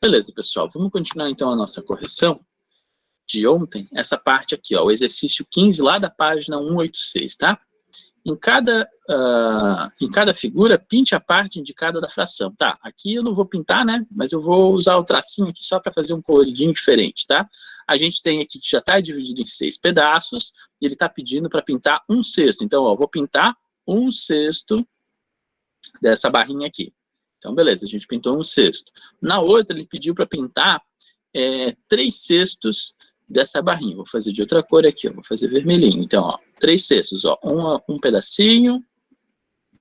Beleza, pessoal. Vamos continuar, então, a nossa correção de ontem. Essa parte aqui, ó, o exercício 15, lá da página 186, tá? Em cada figura, pinte a parte indicada da fração. Tá, aqui eu não vou pintar, né? Mas eu vou usar o tracinho aqui só para fazer um coloridinho diferente, tá? A gente tem aqui que já está dividido em 6 pedaços, e ele está pedindo para pintar 1/6. Então, ó, vou pintar 1/6 dessa barrinha aqui. Então, beleza, a gente pintou 1/6. Na outra, ele pediu para pintar 3/6 dessa barrinha. Vou fazer de outra cor aqui, ó. Vou fazer vermelhinho. Então, ó, 3/6, ó, um pedacinho,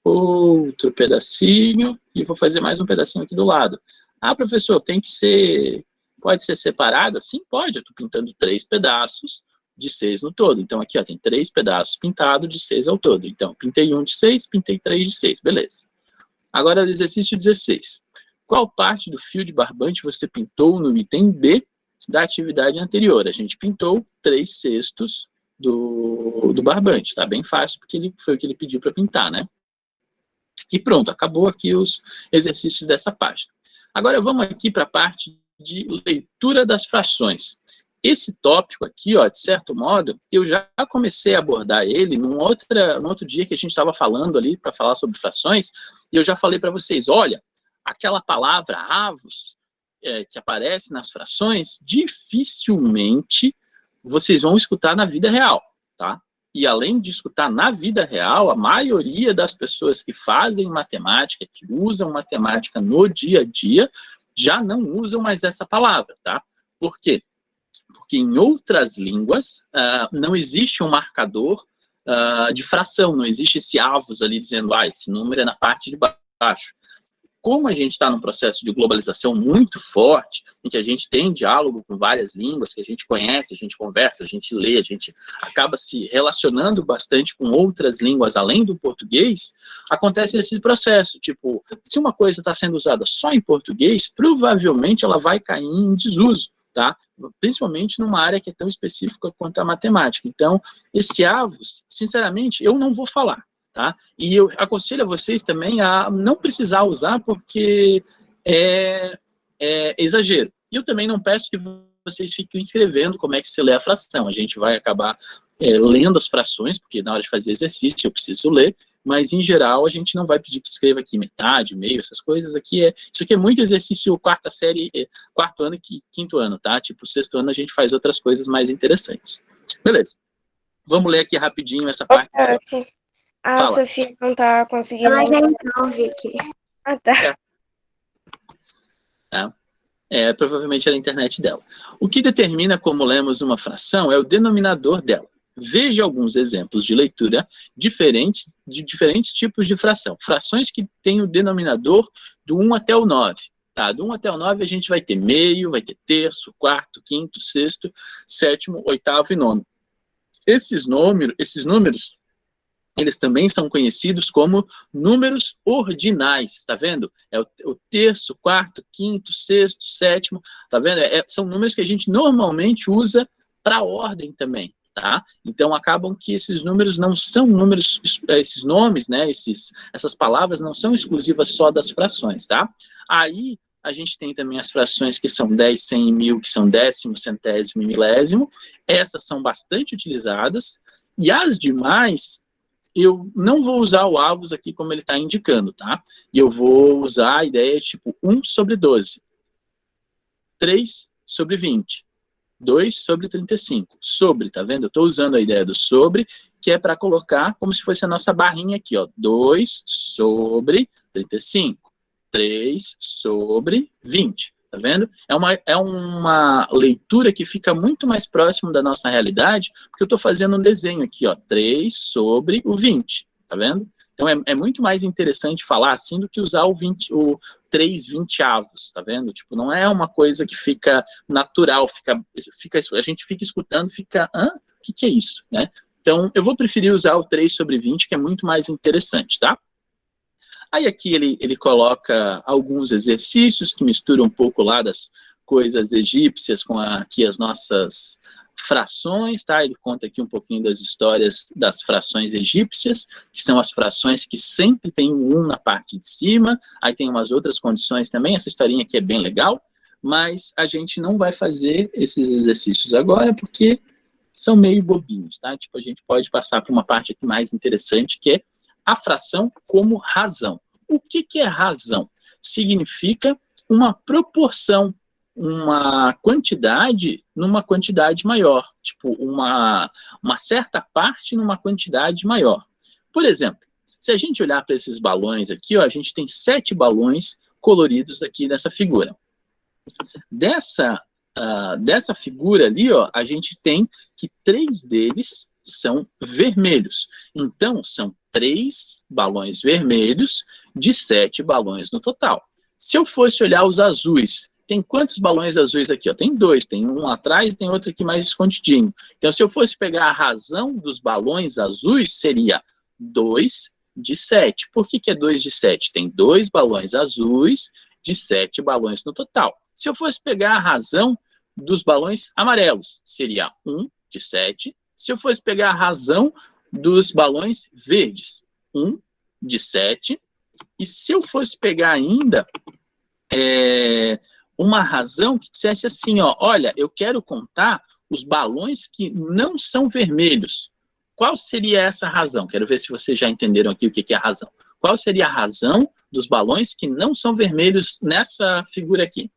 outro pedacinho, e vou fazer mais um pedacinho aqui do lado. Ah, professor, tem que ser, pode ser separado? Sim, pode. Eu estou pintando 3 pedaços de 6 no todo. Então, aqui, ó, tem 3 pedaços pintados de 6 ao todo. Então, pintei um de 6, pintei 3 de 6, beleza. Agora, o exercício 16. Qual parte do fio de barbante você pintou no item B da atividade anterior? A gente pintou 3/6 do barbante, tá? Bem fácil, porque foi o que ele pediu para pintar, né? E pronto, acabou aqui os exercícios dessa página. Agora vamos aqui para a parte de leitura das frações. Esse tópico aqui, ó, de certo modo, eu já comecei a abordar ele num outro dia que a gente estava falando ali para falar sobre frações, e eu já falei para vocês, olha, aquela palavra avos, que aparece nas frações, dificilmente vocês vão escutar na vida real, tá? E além de escutar na vida real, a maioria das pessoas que fazem matemática, que usam matemática no dia a dia, já não usam mais essa palavra, tá? Por quê? Porque em outras línguas não existe um marcador de fração, não existe esse avos ali dizendo, esse número é na parte de baixo. Como a gente está num processo de globalização muito forte, em que a gente tem diálogo com várias línguas, que a gente conhece, a gente conversa, a gente lê, a gente acaba se relacionando bastante com outras línguas além do português, acontece esse processo, tipo, se uma coisa está sendo usada só em português, provavelmente ela vai cair em desuso, tá? Principalmente numa área que é tão específica quanto a matemática. Então, esse avos, sinceramente, eu não vou falar. Tá? E eu aconselho a vocês também a não precisar usar porque é exagero. E eu também não peço que vocês fiquem escrevendo como é que se lê a fração. A gente vai acabar lendo as frações, porque na hora de fazer exercício eu preciso ler, mas em geral a gente não vai pedir que escreva aqui metade, meio, essas coisas aqui. Isso aqui é muito exercício quarta série, quarto ano e quinto ano, tá? Tipo, sexto ano a gente faz outras coisas mais interessantes. Beleza. Vamos ler aqui rapidinho essa parte. Okay. A Fala. Sofia não tá conseguindo. Ela já entrou, Vicky. Ah, tá. Provavelmente era a internet dela. O que determina como lemos uma fração é o denominador dela. Veja alguns exemplos de leitura diferentes de diferentes tipos de fração. Frações que têm o denominador do 1 até o 9. Tá? Do 1 até o 9 a gente vai ter meio, vai ter terço, quarto, quinto, sexto, sétimo, oitavo e nono. Esses números eles também são conhecidos como números ordinais, tá vendo? É o terço, quarto, quinto, sexto, sétimo, tá vendo? São números que a gente normalmente usa para ordem também, tá? Então, acabam que esses números não são números, esses nomes, né, essas palavras não são exclusivas só das frações, tá? Aí, a gente tem também as frações que são 10, 100 e 1000, que são décimo, centésimo e milésimo. Essas são bastante utilizadas. E as demais, eu não vou usar o avos aqui como ele está indicando, tá? E eu vou usar a ideia tipo 1 sobre 12, 3 sobre 20, 2 sobre 35. Sobre, tá vendo? Eu estou usando a ideia do sobre, que é para colocar como se fosse a nossa barrinha aqui, ó. 2 sobre 35, 3 sobre 20. Tá vendo? É uma leitura que fica muito mais próximo da nossa realidade, porque eu estou fazendo um desenho aqui, ó, 3 sobre o 20, tá vendo? Então é muito mais interessante falar assim do que usar o 3 vinteavos, tá vendo? Tipo, não é uma coisa que fica natural, a gente fica escutando, fica, o que é isso, né? Então eu vou preferir usar o 3 sobre 20, que é muito mais interessante, tá? Aí aqui ele coloca alguns exercícios que misturam um pouco lá das coisas egípcias com aqui as nossas frações, tá? Ele conta aqui um pouquinho das histórias das frações egípcias, que são as frações que sempre tem um na parte de cima, aí tem umas outras condições também, essa historinha aqui é bem legal. mas a gente não vai fazer esses exercícios agora, porque são meio bobinhos, tá? Tipo, a gente pode passar para uma parte aqui mais interessante, que é a fração como razão. O que é razão? Significa uma proporção, uma quantidade numa quantidade maior. Tipo, uma certa parte numa quantidade maior. Por exemplo, se a gente olhar para esses balões aqui, ó, a gente tem 7 balões coloridos aqui nessa figura. Dessa figura ali, ó, a gente tem que 3 deles são vermelhos. Então, são 3 balões vermelhos de 7 balões no total. Se eu fosse olhar os azuis, tem quantos balões azuis aqui? Ó? Tem 2, tem um lá atrás e tem outro aqui mais escondidinho. Então, se eu fosse pegar a razão dos balões azuis, seria 2 de 7. Por que é 2 de 7? Tem 2 balões azuis de 7 balões no total. Se eu fosse pegar a razão dos balões amarelos, seria 1 de 7. Se eu fosse pegar a razão dos balões verdes, 1 de 7. E se eu fosse pegar ainda uma razão que dissesse assim, ó, olha, eu quero contar os balões que não são vermelhos. Qual seria essa razão? Quero ver se vocês já entenderam aqui o que é a razão. Qual seria a razão dos balões que não são vermelhos nessa figura aqui?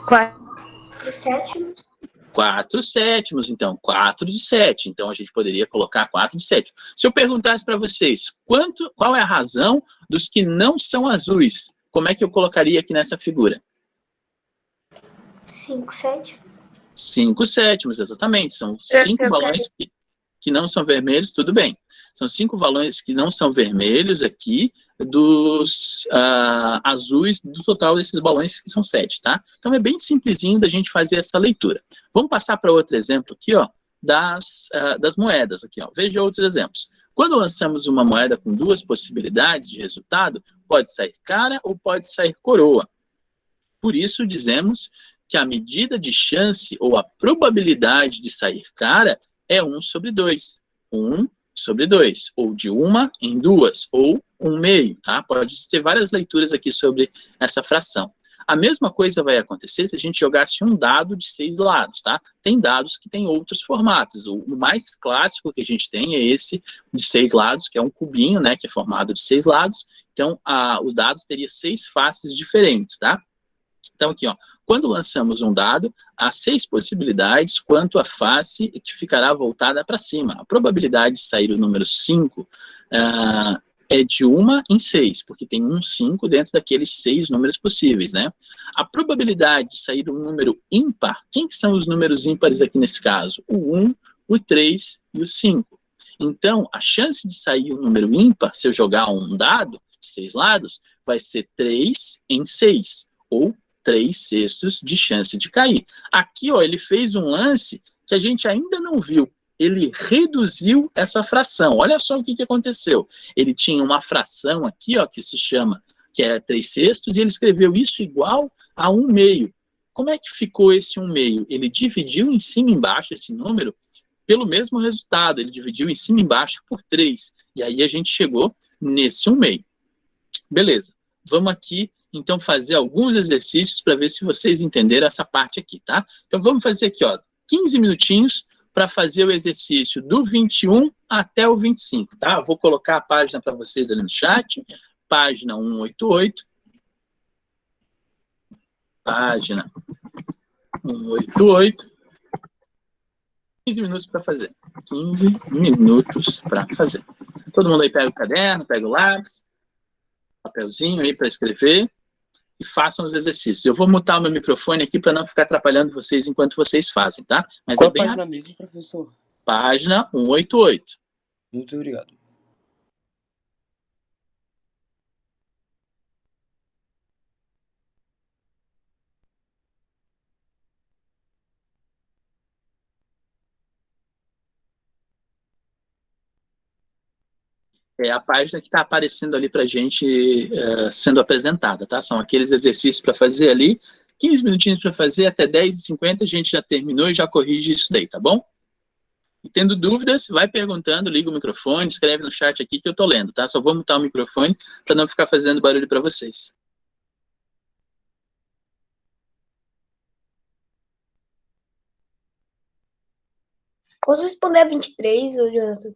4 sétimos. 4 sétimos, então, 4 de 7. Então, a gente poderia colocar 4 de 7. Se eu perguntasse para vocês, qual é a razão dos que não são azuis? Como é que eu colocaria aqui nessa figura? 5 sétimos. 5 sétimos, exatamente. São 5 balões que não são vermelhos, tudo bem. São 5 balões que não são vermelhos aqui, dos azuis, do total desses balões que são 7, tá? Então é bem simplesinho da gente fazer essa leitura. Vamos passar para outro exemplo aqui, ó, das moedas aqui, ó. Veja outros exemplos. Quando lançamos uma moeda com 2 possibilidades de resultado, pode sair cara ou pode sair coroa. Por isso dizemos que a medida de chance ou a probabilidade de sair cara é 1 sobre 2. 1 sobre 2, ou de 1 em 2, ou 1/2, tá? Pode ter várias leituras aqui sobre essa fração. A mesma coisa vai acontecer se a gente jogasse um dado de 6 lados, tá? Tem dados que têm outros formatos. O mais clássico que a gente tem é esse de 6 lados, que é um cubinho, né, que é formado de 6 lados. Então, os dados teriam 6 faces diferentes, tá? Então, aqui, ó, quando lançamos um dado, há 6 possibilidades quanto à face que ficará voltada para cima. A probabilidade de sair o número 5 é de 1 em 6, porque tem 5 dentro daqueles 6 números possíveis, né? A probabilidade de sair um número ímpar, quem que são os números ímpares aqui nesse caso? O 1, o 3 e o 5. Então, a chance de sair um número ímpar, se eu jogar um dado de 6 lados, vai ser 3 em 6, ou 3/6 de chance de cair. Aqui, ó, ele fez um lance que a gente ainda não viu. Ele reduziu essa fração. Olha só o que aconteceu. Ele tinha uma fração aqui, ó, que se chama, que é 3/6, e ele escreveu isso igual a 1/2. Como é que ficou esse 1/2? Ele dividiu em cima e embaixo esse número pelo mesmo resultado. Ele dividiu em cima e embaixo por 3. E aí a gente chegou nesse 1/2. Beleza. Vamos aqui então fazer alguns exercícios para ver se vocês entenderam essa parte aqui, tá? Então vamos fazer aqui, ó, 15 minutinhos para fazer o exercício do 21 até o 25, tá? Eu vou colocar a página para vocês ali no chat, página 188, página 188, 15 minutos para fazer, 15 minutos para fazer. Todo mundo aí pega o caderno, pega o lápis, papelzinho aí para escrever, e façam os exercícios. Eu vou mutar o meu microfone aqui para não ficar atrapalhando vocês enquanto vocês fazem, tá? Mas Qual é bem página rápido. mesmo, professor? Página 188. Muito obrigado. É a página que está aparecendo ali para a gente sendo apresentada, tá? São aqueles exercícios para fazer ali, 15 minutinhos para fazer, até 10h50 a gente já terminou e já corrige isso daí, tá bom? E tendo dúvidas, vai perguntando, liga o microfone, escreve no chat aqui que eu tô lendo, tá? Só vou mutar o microfone para não ficar fazendo barulho para vocês. Posso responder a 23, ô Jonathan?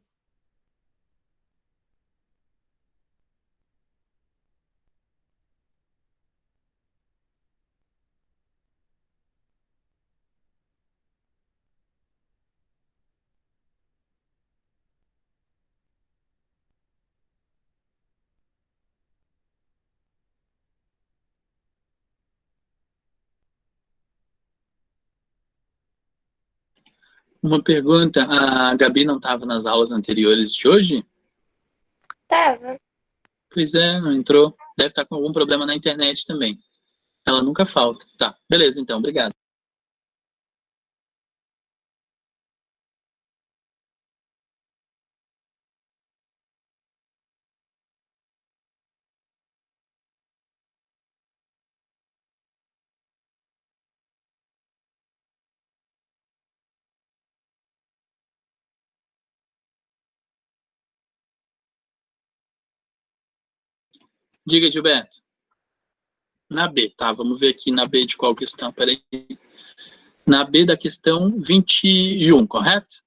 Uma pergunta, a Gabi não estava nas aulas anteriores de hoje? Tava. Pois é, não entrou. Deve estar com algum problema na internet também. Ela nunca falta. Tá, beleza então, obrigado. Diga, Gilberto. Na B, tá? Vamos ver aqui na B de qual questão, peraí. Na B da questão 21, correto?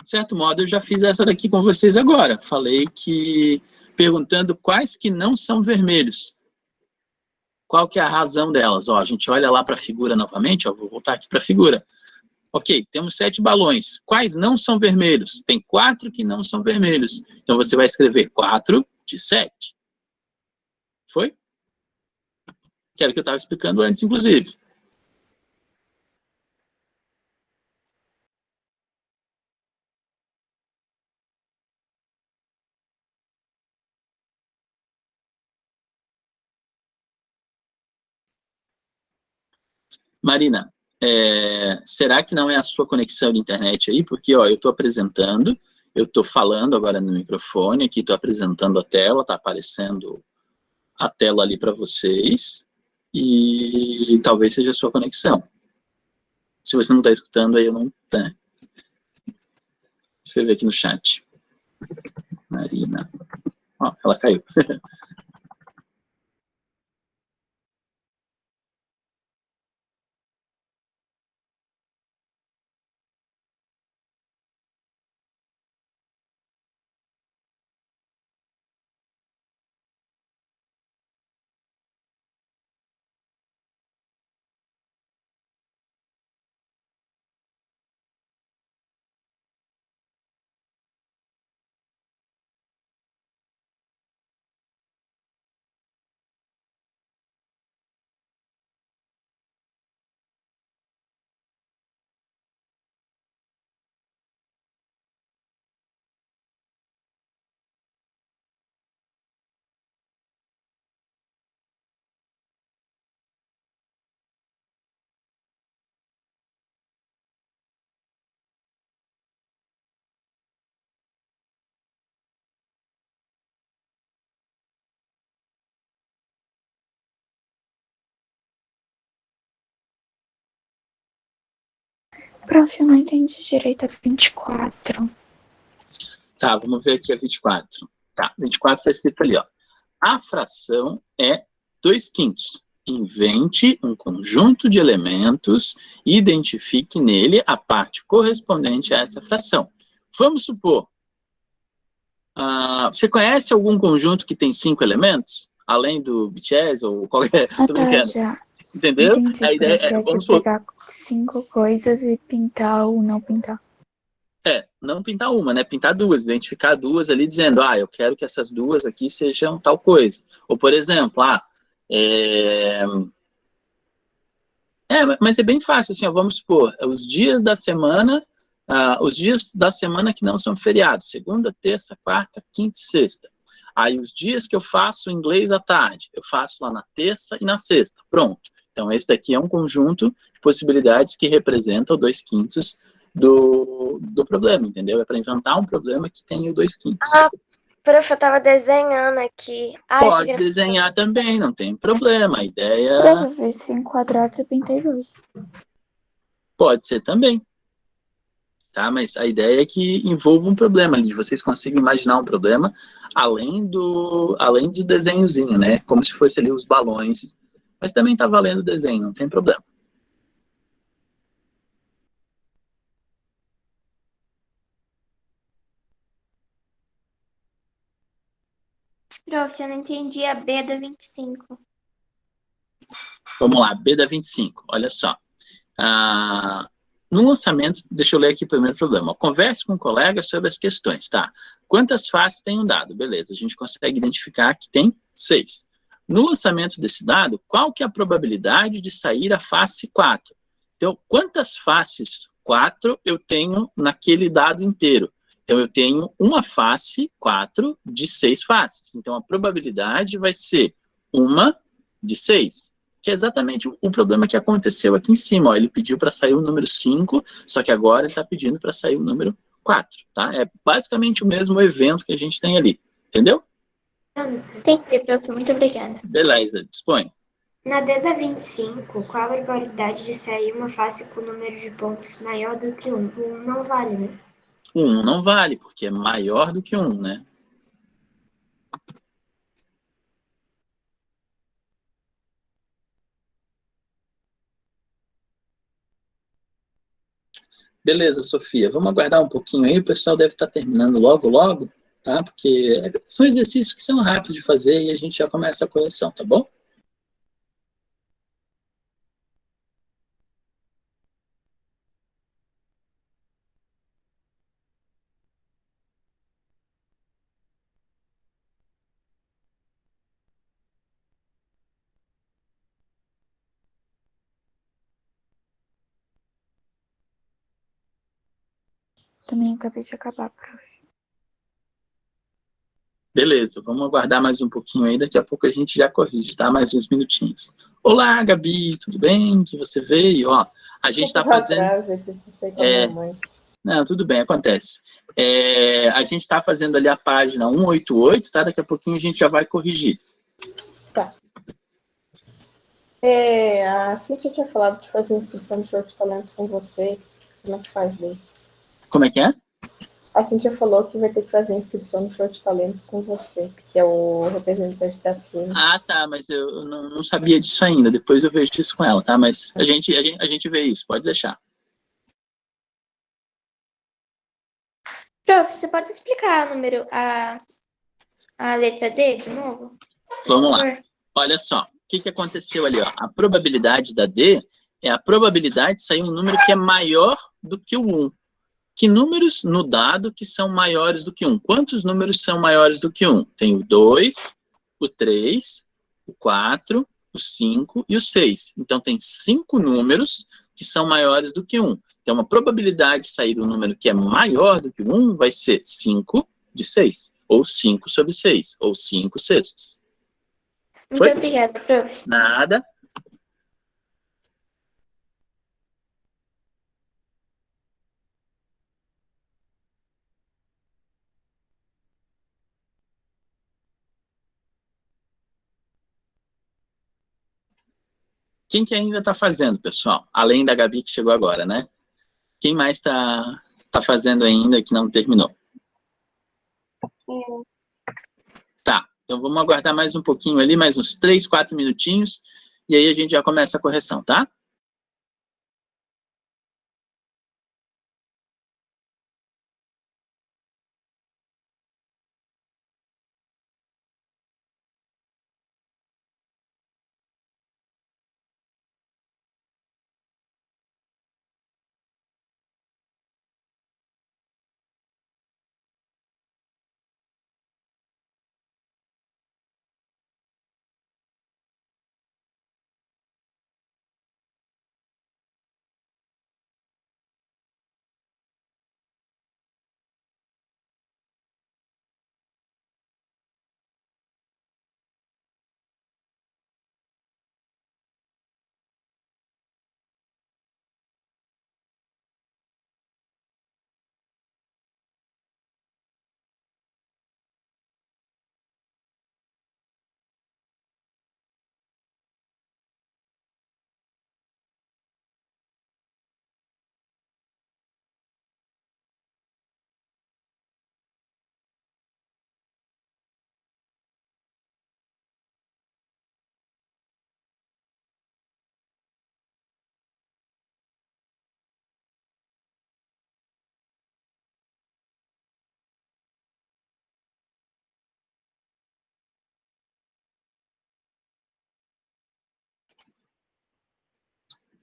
De certo modo, eu já fiz essa daqui com vocês agora. Falei que, perguntando quais que não são vermelhos. Qual que é a razão delas? Ó, a gente olha lá para a figura novamente, ó, vou voltar aqui para a figura. Ok, temos 7 balões. Quais não são vermelhos? Tem 4 que não são vermelhos. Então, você vai escrever 4 de 7. Foi? Que era o que eu estava explicando antes, inclusive. Marina, será que não é a sua conexão de internet aí? Porque, ó, eu estou apresentando, eu estou falando agora no microfone, aqui estou apresentando a tela, está aparecendo a tela ali para vocês, e talvez seja a sua conexão. Se você não está escutando, aí eu não... Tá. Você vê aqui no chat. Marina. Ó, ela caiu. Prof, eu não entendi direito a 24. Tá, vamos ver aqui a 24. Tá, 24 está escrito ali, ó. A fração é 2/5. Invente um conjunto de elementos e identifique nele a parte correspondente a essa fração. Vamos supor, você conhece algum conjunto que tem 5 elementos? Além do Bitches ou qualquer... Ah, Tô tá, brincando. já. Entendeu? Entendi, A ideia prof, é, é de vamos supor, pegar 5 coisas e pintar ou não pintar. não pintar uma, né? Pintar duas, identificar duas ali dizendo, eu quero que essas duas aqui sejam tal coisa. Ou, por exemplo, mas é bem fácil, assim, ó, vamos supor, os dias da semana que não são feriados, segunda, terça, quarta, quinta e sexta. Aí os dias que eu faço inglês à tarde, eu faço lá na terça e na sexta, pronto. Então esse daqui é um conjunto de possibilidades que representam 2/5 do problema, entendeu? É para inventar um problema que tem o 2/5. Prof, eu tava desenhando aqui. Pode desenhar também, não tem problema. A ideia... Prof, eu fiz 5 quadrados e pintei 2. Pode ser também. Tá? Mas a ideia é que envolva um problema, de vocês consigam imaginar um problema além de desenhozinho, né? Como se fosse ali os balões. Mas também tá valendo o desenho, não tem problema. Prof, eu não entendi a B da 25. Vamos lá, B da 25, olha só. No lançamento, deixa eu ler aqui o primeiro problema. Converse com um colega sobre as questões, tá? Quantas faces tem um dado? Beleza, a gente consegue identificar que tem 6. No lançamento desse dado, qual que é a probabilidade de sair a face 4? Então, quantas faces 4 eu tenho naquele dado inteiro? Então, eu tenho uma face 4 de 6 faces. Então, a probabilidade vai ser 1 de 6. Que é exatamente o problema que aconteceu aqui em cima. Ó. Ele pediu para sair o número 5, só que agora ele está pedindo para sair o número 4. Tá? É basicamente o mesmo evento que a gente tem ali. Entendeu? Entendi, prof. Muito obrigada. Beleza, dispõe. Na D da 25, qual a probabilidade de sair uma face com número de pontos maior do que 1? O 1 não vale, né? O 1 não vale, porque é maior do que 1, né? Beleza, Sofia. Vamos aguardar um pouquinho aí. O pessoal deve estar terminando logo, logo, tá? Porque são exercícios que são rápidos de fazer e a gente já começa a correção, tá bom? Também acabei de acabar, prof. Beleza, vamos aguardar mais um pouquinho aí. Daqui a pouco a gente já corrige, tá? Mais uns minutinhos. Olá, Gabi, tudo bem? Que você veio? Ó, a gente está fazendo... Não, tudo bem, acontece. A gente está fazendo ali a página 188, tá? Daqui a pouquinho a gente já vai corrigir. Tá. A Cintia tinha falado de fazer inscrição de Show de Talentos com você. Como é que faz daí? Como é que é? A Cintia falou que vai ter que fazer inscrição de Show de Talentos com você, que é o representante da turma. Ah, tá, mas eu não sabia disso ainda. Depois eu vejo isso com ela, tá? Mas a gente vê isso, pode deixar. Prof, você pode explicar a letra D de novo? Vamos lá. Olha só, o que aconteceu ali, ó? A probabilidade da D é a probabilidade de sair um número que é maior do que o 1. Que números no dado que são maiores do que 1? Quantos números são maiores do que 1? Tem o 2, o 3, o 4, o 5 e o 6. Então, tem 5 números que são maiores do que 1. Então, a probabilidade de sair um número que é maior do que 1 vai ser 5 de 6, ou 5 sobre 6, ou 5 sextos. Muito obrigada, prof. Nada. Quem que ainda está fazendo, pessoal? Além da Gabi que chegou agora, né? Quem mais está fazendo ainda que não terminou? Tá, então vamos aguardar mais um pouquinho ali, mais uns 3, 4 minutinhos, e aí a gente já começa a correção, tá?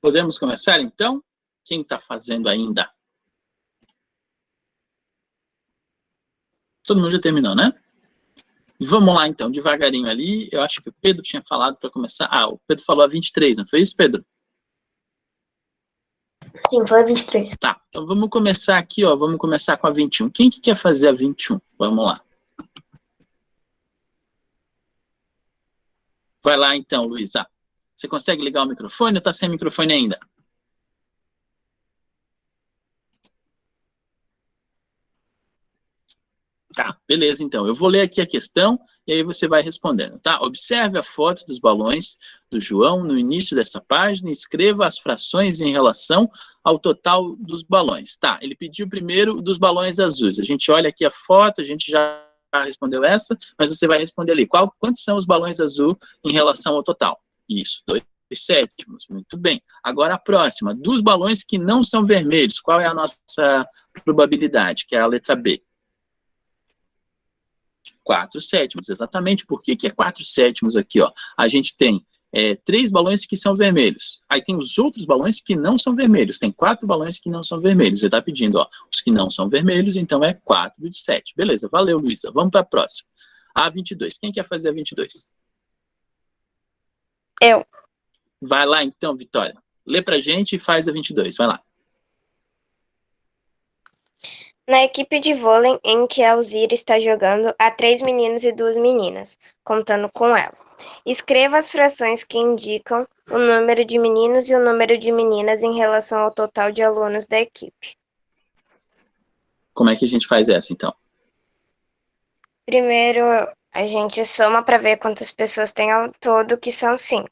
Podemos começar, então? Quem está fazendo ainda? Todo mundo já terminou, né? Vamos lá, então, devagarinho ali. Eu acho que o Pedro tinha falado para começar. Ah, o Pedro falou a 23, não foi isso, Pedro? Sim, foi a 23. Tá, então vamos começar aqui, ó. Vamos começar com a 21. Quem que quer fazer a 21? Vamos lá. Vai lá, então, Luísa. Você consegue ligar o microfone ou está sem microfone ainda? Tá, beleza, então. Eu vou ler aqui a questão e aí você vai respondendo, tá? Observe a foto dos balões do João no início dessa página e escreva as frações em relação ao total dos balões. Tá, ele pediu primeiro dos balões azuis. A gente olha aqui a foto, a gente já respondeu essa, mas você vai responder ali. Quantos são os balões azul em relação ao total? Isso, 2/7. Muito bem. Agora a próxima. Dos balões que não são vermelhos, qual é a nossa probabilidade? Que é a letra B. 4/7, exatamente. Por que é 4/7 aqui, ó? A gente tem 3 balões que são vermelhos. Aí tem os outros balões que não são vermelhos. Tem 4 balões que não são vermelhos. Ele está pedindo, ó, os que não são vermelhos, então é 4/7. Beleza, valeu, Luísa. Vamos para a próxima. A 22. Quem quer fazer a 22? Eu. Vai lá, então, Vitória. Lê pra gente e faz a 22. Vai lá. Na equipe de vôlei em que a Alzira está jogando, há 3 meninos e 2 meninas, contando com ela. Escreva as frações que indicam o número de meninos e o número de meninas em relação ao total de alunos da equipe. Como é que a gente faz essa, então? Primeiro, a gente soma para ver quantas pessoas tem ao todo, que são 5.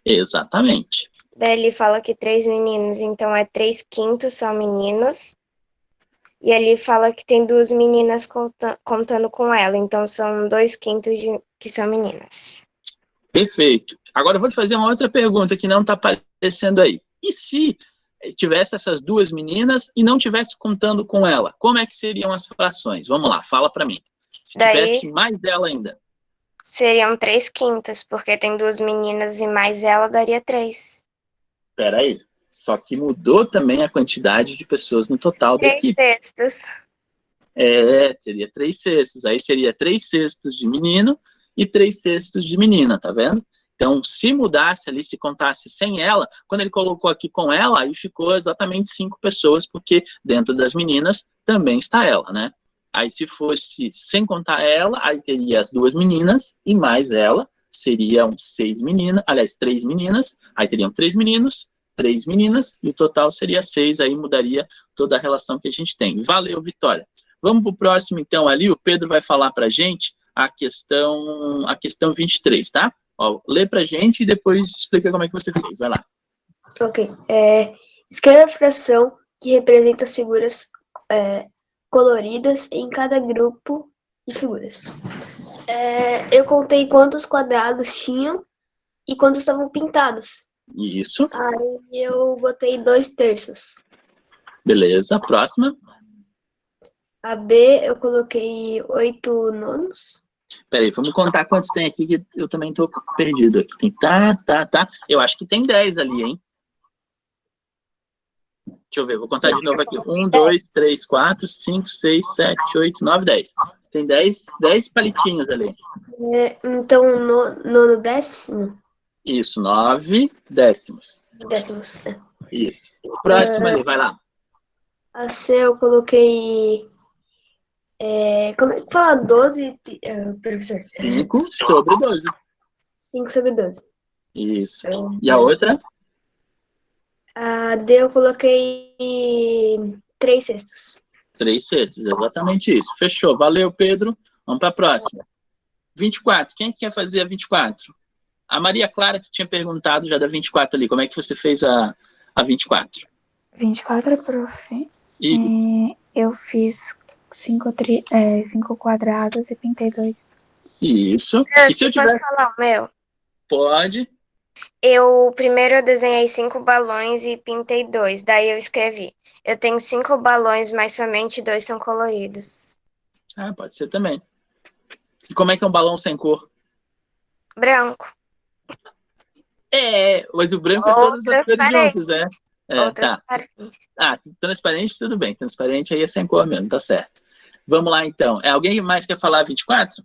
Exatamente. Daí ele fala que 3 meninos, então é 3/5 são meninos. E ele fala que tem 2 meninas contando com ela, então são 2/5 que são meninas. Perfeito. Agora eu vou te fazer uma outra pergunta que não está aparecendo aí. E se tivesse essas 2 meninas e não tivesse contando com ela? Como é que seriam as frações? Vamos lá, fala para mim. Se tivesse mais ela ainda. Seriam 3/5, porque tem 2 meninas e mais ela daria 3. Espera aí. Só que mudou também a quantidade de pessoas no total da equipe. 3/6. Seria 3/6. Aí seria 3/6 de menino e 3/6 de menina, tá vendo? Então, se mudasse ali, se contasse sem ela, quando ele colocou aqui com ela, aí ficou exatamente 5 pessoas, porque dentro das meninas também está ela, né? Aí se fosse sem contar ela, aí teria as 2 meninas e mais ela, seriam 6 meninas, aliás, 3 meninas, aí teriam 3 meninos, 3 meninas, e o total seria 6, aí mudaria toda a relação que a gente tem. Valeu, Vitória. Vamos para o próximo, então, ali, o Pedro vai falar para a gente a questão 23, tá? Ó, lê pra gente e depois explica como é que você fez. Vai lá. Ok. Escreva a fração que representa as figuras coloridas em cada grupo de figuras. Eu contei quantos quadrados tinham e quantos estavam pintados. Isso. Aí eu botei 2/3. Beleza. Próxima. A B eu coloquei 8/9. Peraí, vamos contar quantos tem aqui, que eu também tô perdido aqui. Tem tá. Eu acho que tem 10 ali, hein? Deixa eu ver, vou contar de novo aqui. 1, 2, 3, 4, 5, 6, 7, 8, 9, 10. Tem 10 palitinhos ali. Então, no 10º. Isso, 9 décimos. Décimos. Isso. Próximo ali, vai lá. A C eu coloquei. Como é que fala 12, professor? 5 sobre 12. 5/12. Isso. E a outra? A D eu coloquei 3/6. 3/6, exatamente isso. Fechou. Valeu, Pedro. Vamos para a próxima. 24. Quem quer fazer a 24? A Maria Clara, que tinha perguntado já da 24 ali. Como é que você fez a 24? 24, prof. E... eu fiz 5 quadrados e pintei 2. Isso. E se eu tiver... Posso falar o meu? Pode. Primeiro eu desenhei 5 balões e pintei 2. Daí eu escrevi. Eu tenho 5 balões, mas somente 2 são coloridos. Ah, pode ser também. E como é que é um balão sem cor? Branco. Mas o branco é todas as cores transparente. juntas, né? Ou Tá. transparente. Transparente, tudo bem. Transparente aí é sem cor mesmo, tá certo. Vamos lá, então. Alguém mais quer falar 24?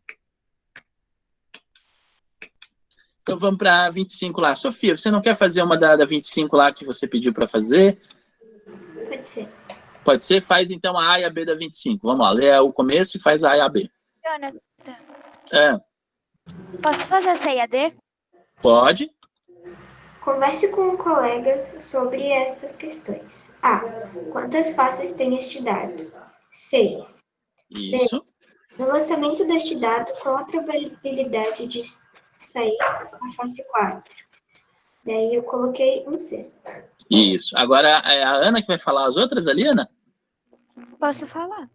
Então vamos para 25 lá. Sofia, você não quer fazer uma da 25 lá que você pediu para fazer? Pode ser. Pode ser? Faz então a A e a B da 25. Vamos lá, lê o começo e faz a A e a B. Jonathan, posso fazer a C e a D? Pode. Converse com um colega sobre estas questões. A. Quantas faces tem este dado? 6. Isso. No lançamento deste dado, qual a probabilidade de sair a face 4? Daí eu coloquei 1/6. Isso. Agora é a Ana que vai falar as outras ali, Ana? Posso falar?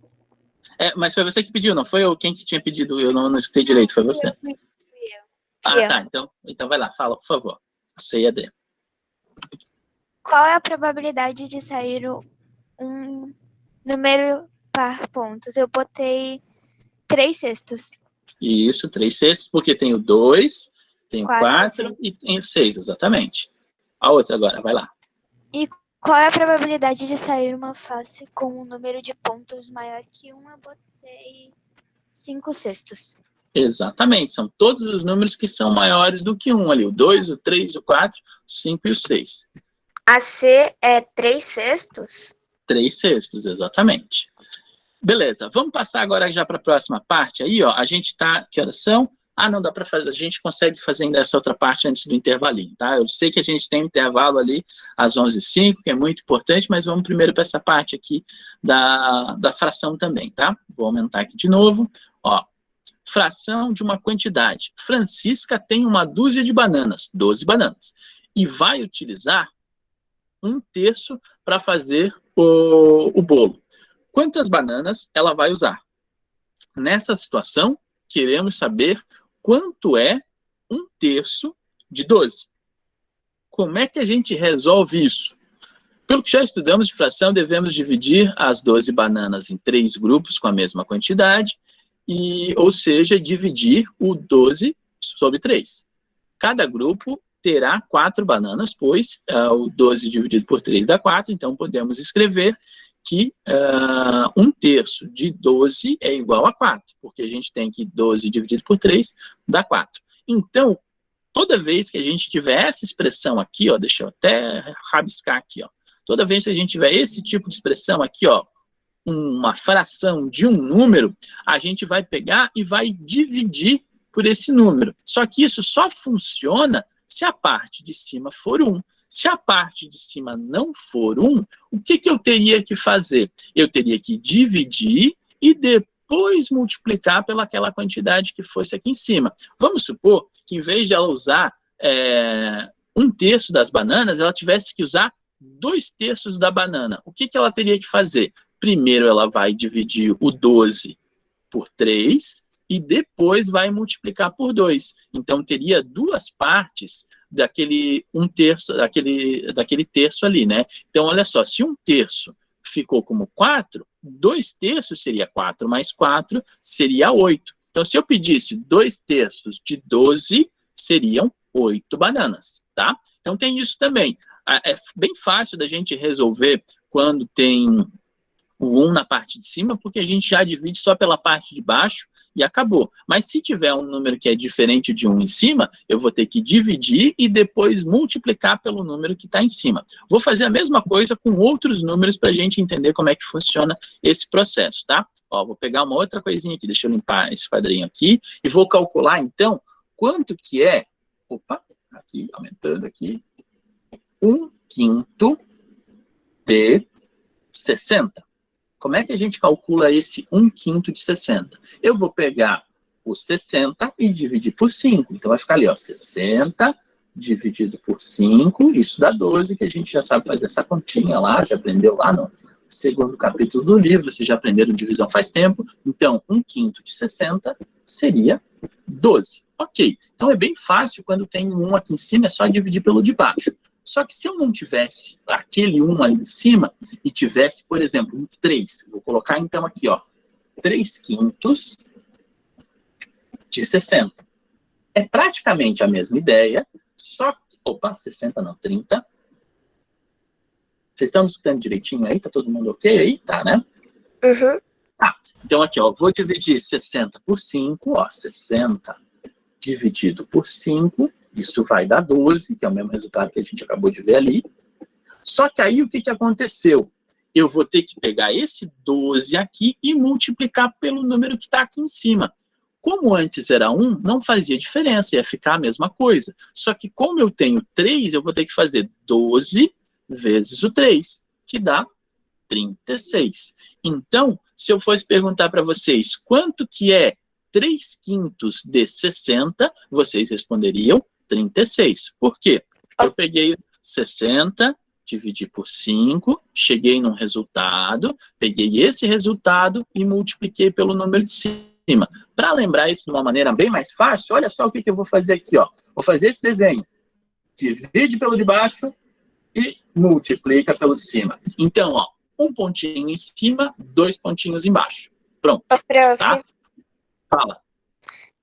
Mas foi você que pediu, não foi quem que tinha pedido? Eu não escutei direito, foi você. Fui eu. Tá. Então vai lá, fala, por favor. A C e a D. Qual é a probabilidade de sair um número par pontos? Eu botei 3/6. Isso, 3/6, porque tem o 2, tem o 4 4 e tem o 6, exatamente. A outra agora, vai lá. E qual é a probabilidade de sair uma face com um número de pontos maior que 1? Eu botei 5/6. Exatamente, são todos os números que são maiores do que 1 ali. O 2, o 3, o 4, o 5 e o 6. A C é 3/6? 3/6, exatamente. Beleza, vamos passar agora já para a próxima parte aí, ó. A gente tá, que horas são? Não dá para fazer, a gente consegue fazer ainda essa outra parte antes do intervalinho, tá? Eu sei que a gente tem um intervalo ali às 11h05, que é muito importante, mas vamos primeiro para essa parte aqui da fração também, tá? Vou aumentar aqui de novo, ó. Fração de uma quantidade. Francisca tem uma dúzia de bananas, 12 bananas, e vai utilizar 1/3 para fazer o bolo. Quantas bananas ela vai usar? Nessa situação, queremos saber quanto é 1/3 de 12. Como é que a gente resolve isso? Pelo que já estudamos de fração, devemos dividir as 12 bananas em 3 grupos com a mesma quantidade, ou seja, dividir o 12 sobre 3. Cada grupo terá 4 bananas, pois o 12 dividido por 3 dá 4, então podemos escrever que 1/3 de 12 é igual a 4, porque a gente tem que 12 dividido por 3 dá 4. Então, toda vez que a gente tiver essa expressão aqui, ó, deixa eu até rabiscar aqui, ó, toda vez que a gente tiver esse tipo de expressão aqui, ó, uma fração de um número, a gente vai pegar e vai dividir por esse número. Só que isso só funciona se a parte de cima for 1. Se a parte de cima não for 1, o que eu teria que fazer? Eu teria que dividir e depois multiplicar pelaquela quantidade que fosse aqui em cima. Vamos supor que em vez de ela usar 1/3 das bananas, ela tivesse que usar 2/3 da banana. O que ela teria que fazer? Primeiro ela vai dividir o 12 por 3 e depois vai multiplicar por 2. Então teria duas partes daquele 1/3, daquele terço ali, né? Então olha só, se 1/3 ficou como 4, 2/3 seria 4 mais 4 seria 8. Então se eu pedisse 2/3 de 12, seriam 8 bananas, tá? Então tem isso também. É bem fácil da gente resolver quando tem o 1 na parte de cima, porque a gente já divide só pela parte de baixo e acabou. Mas se tiver um número que é diferente de 1 em cima, eu vou ter que dividir e depois multiplicar pelo número que está em cima. Vou fazer a mesma coisa com outros números para a gente entender como é que funciona esse processo, tá? Ó, vou pegar uma outra coisinha aqui, deixa eu limpar esse quadrinho aqui, e vou calcular, então, quanto que é, aqui, aumentando aqui, 1/5 de 60. Como é que a gente calcula esse 1/5 de 60? Eu vou pegar o 60 e dividir por 5. Então vai ficar ali, ó, 60 dividido por 5, isso dá 12, que a gente já sabe fazer essa continha lá, já aprendeu lá no segundo capítulo do livro, vocês já aprenderam divisão faz tempo. Então, 1/5 de 60 seria 12. Ok, então é bem fácil quando tem um 1 aqui em cima, é só dividir pelo de baixo. Só que se eu não tivesse aquele 1 ali em cima e tivesse, por exemplo, um 3, vou colocar então aqui, ó, 3/5 de 60. É praticamente a mesma ideia, Só que, opa, 60 não, 30. Vocês estão me escutando direitinho aí? Tá todo mundo ok aí? Tá, né? Uhum. Tá. Então aqui, ó, vou dividir 60 por 5, ó, 60 dividido por 5, isso vai dar 12, que é o mesmo resultado que a gente acabou de ver ali. Só que aí o que aconteceu? Eu vou ter que pegar esse 12 aqui e multiplicar pelo número que está aqui em cima. Como antes era 1, não fazia diferença, ia ficar a mesma coisa. Só que como eu tenho 3, eu vou ter que fazer 12 vezes o 3, que dá 36. Então, se eu fosse perguntar para vocês quanto que é 3/5 de 60, vocês responderiam 36. Por quê? Eu peguei 60, dividi por 5, cheguei num resultado, peguei esse resultado e multipliquei pelo número de cima. Para lembrar isso de uma maneira bem mais fácil, olha só o que eu vou fazer aqui, ó. Vou fazer esse desenho. Divide pelo de baixo e multiplica pelo de cima. Então, ó, um pontinho em cima, 2 pontinhos embaixo. Pronto. Ô, prof, Tá? Fala.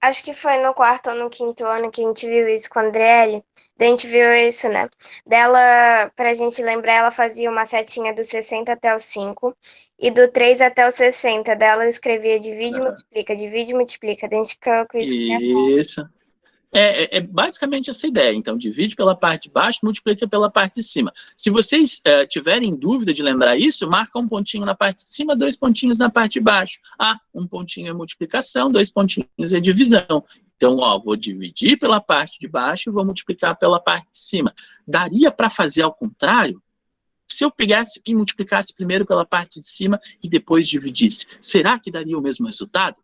acho que foi no 4º ou no 5º ano que a gente viu isso com a Andriele. Daí a gente viu isso, né? Dela, pra gente lembrar, ela fazia uma setinha do 60 até o 5 e do 3 até o 60. Daí ela escrevia divide e multiplica. Daí a gente ficou com isso. Isso. É basicamente essa ideia. Então, divide pela parte de baixo, multiplica pela parte de cima. Se vocês tiverem dúvida de lembrar isso, marca um pontinho na parte de cima, 2 pontinhos na parte de baixo. Ah, um pontinho é multiplicação, 2 pontinhos é divisão. Então, ó, vou dividir pela parte de baixo e vou multiplicar pela parte de cima. Daria para fazer ao contrário? Se eu pegasse e multiplicasse primeiro pela parte de cima e depois dividisse, será que daria o mesmo resultado?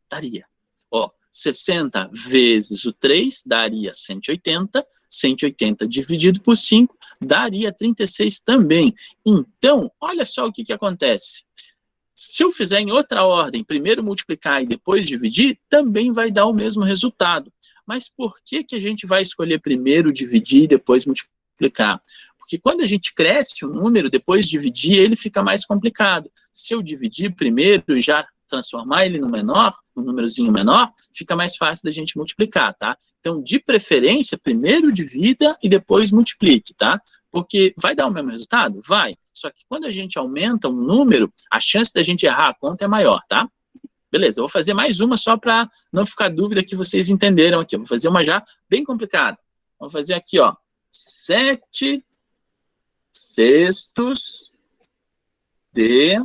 Daria. Ó, 60 vezes o 3 daria 180, 180 dividido por 5 daria 36 também. Então, olha só o que acontece. Se eu fizer em outra ordem, primeiro multiplicar e depois dividir, também vai dar o mesmo resultado. Mas por que a gente vai escolher primeiro dividir e depois multiplicar? Porque quando a gente cresce o número, depois dividir, ele fica mais complicado. Se eu dividir primeiro e já transformar ele no menor, no númerozinho menor, fica mais fácil da gente multiplicar, tá? Então, de preferência, primeiro divida e depois multiplique, tá? Porque vai dar o mesmo resultado? Vai. Só que quando a gente aumenta um número, a chance da gente errar a conta é maior, tá? Beleza, eu vou fazer mais uma só para não ficar dúvida que vocês entenderam aqui. Eu vou fazer uma já bem complicada. Vamos fazer aqui, ó. 7/6 de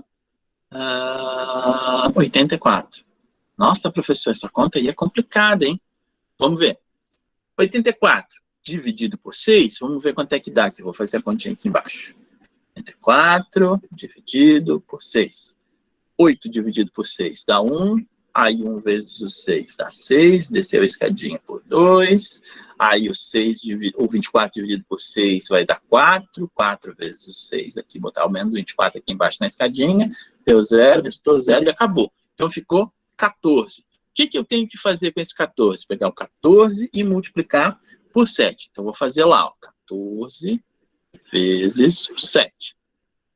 84. Nossa, professor, essa conta aí é complicada, hein? Vamos ver. 84 dividido por 6, vamos ver quanto é que dá aqui. Vou fazer a continha aqui embaixo. 84 dividido por 6. 8 dividido por 6 dá 1. Aí 1 vezes o 6 dá 6. Desceu a escadinha por 2. Aí o 24 dividido por 6 vai dar 4. 4 vezes o 6 aqui, botar ao menos 24 aqui embaixo na escadinha. Deu 0, restou 0 e acabou. Então ficou 14. O que eu tenho que fazer com esse 14? Pegar o 14 e multiplicar por 7. Então vou fazer lá, ó, 14 vezes o 7.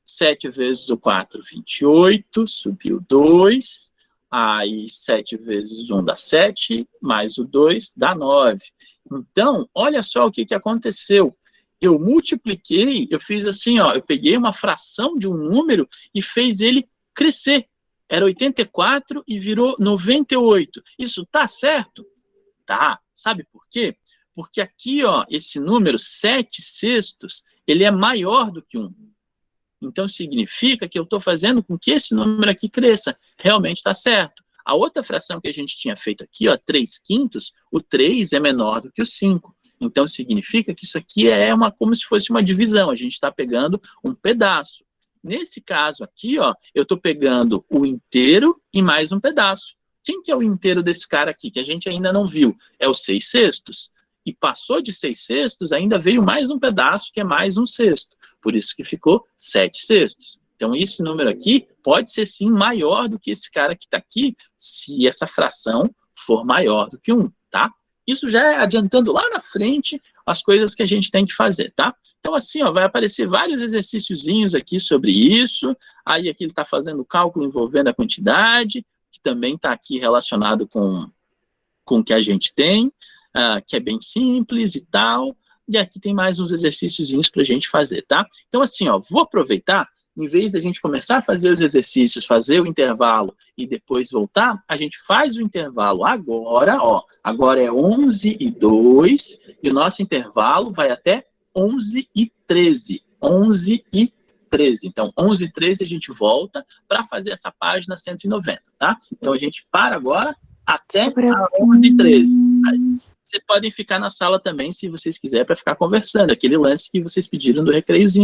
7 vezes o 4, 28. Subiu 2. Aí 7 vezes 1 dá 7, mais o 2 dá 9. Então, olha só o que aconteceu. Eu multipliquei, eu fiz assim, ó, eu peguei uma fração de um número e fez ele crescer. Era 84 e virou 98. Isso tá certo? Tá. Sabe por quê? Porque aqui, ó, esse número 7/6, ele é maior do que 1. Então, significa que eu estou fazendo com que esse número aqui cresça. Realmente está certo. A outra fração que a gente tinha feito aqui, ó, 3/5, o 3 é menor do que o 5. Então, significa que isso aqui é como se fosse uma divisão. A gente está pegando um pedaço. Nesse caso aqui, ó, eu estou pegando o inteiro e mais um pedaço. Quem que é o inteiro desse cara aqui, que a gente ainda não viu? É o 6/6. E passou de 6/6, ainda veio mais um pedaço, que é mais 1/6. Por isso que ficou 7/6. Então, esse número aqui pode ser, sim, maior do que esse cara que está aqui, se essa fração for maior do que 1, tá? Isso já é adiantando lá na frente as coisas que a gente tem que fazer, tá? Então, assim, ó, vai aparecer vários exercíciozinhos aqui sobre isso. Aí, aqui ele está fazendo o cálculo envolvendo a quantidade, que também está aqui relacionado com o que a gente tem. que é bem simples e tal. E aqui tem mais uns exercíciozinhos para a gente fazer, tá? Então, assim, ó, vou aproveitar, em vez da gente começar a fazer os exercícios, fazer o intervalo e depois voltar, a gente faz o intervalo agora, ó. Agora é 11h02 e o nosso intervalo vai até 11h13. 11h13. Então, 11h13 a gente volta para fazer essa página 190, tá? Então, a gente para agora até a 11h13. Vocês podem ficar na sala também, se vocês quiserem, para ficar conversando. Aquele lance que vocês pediram do recreiozinho de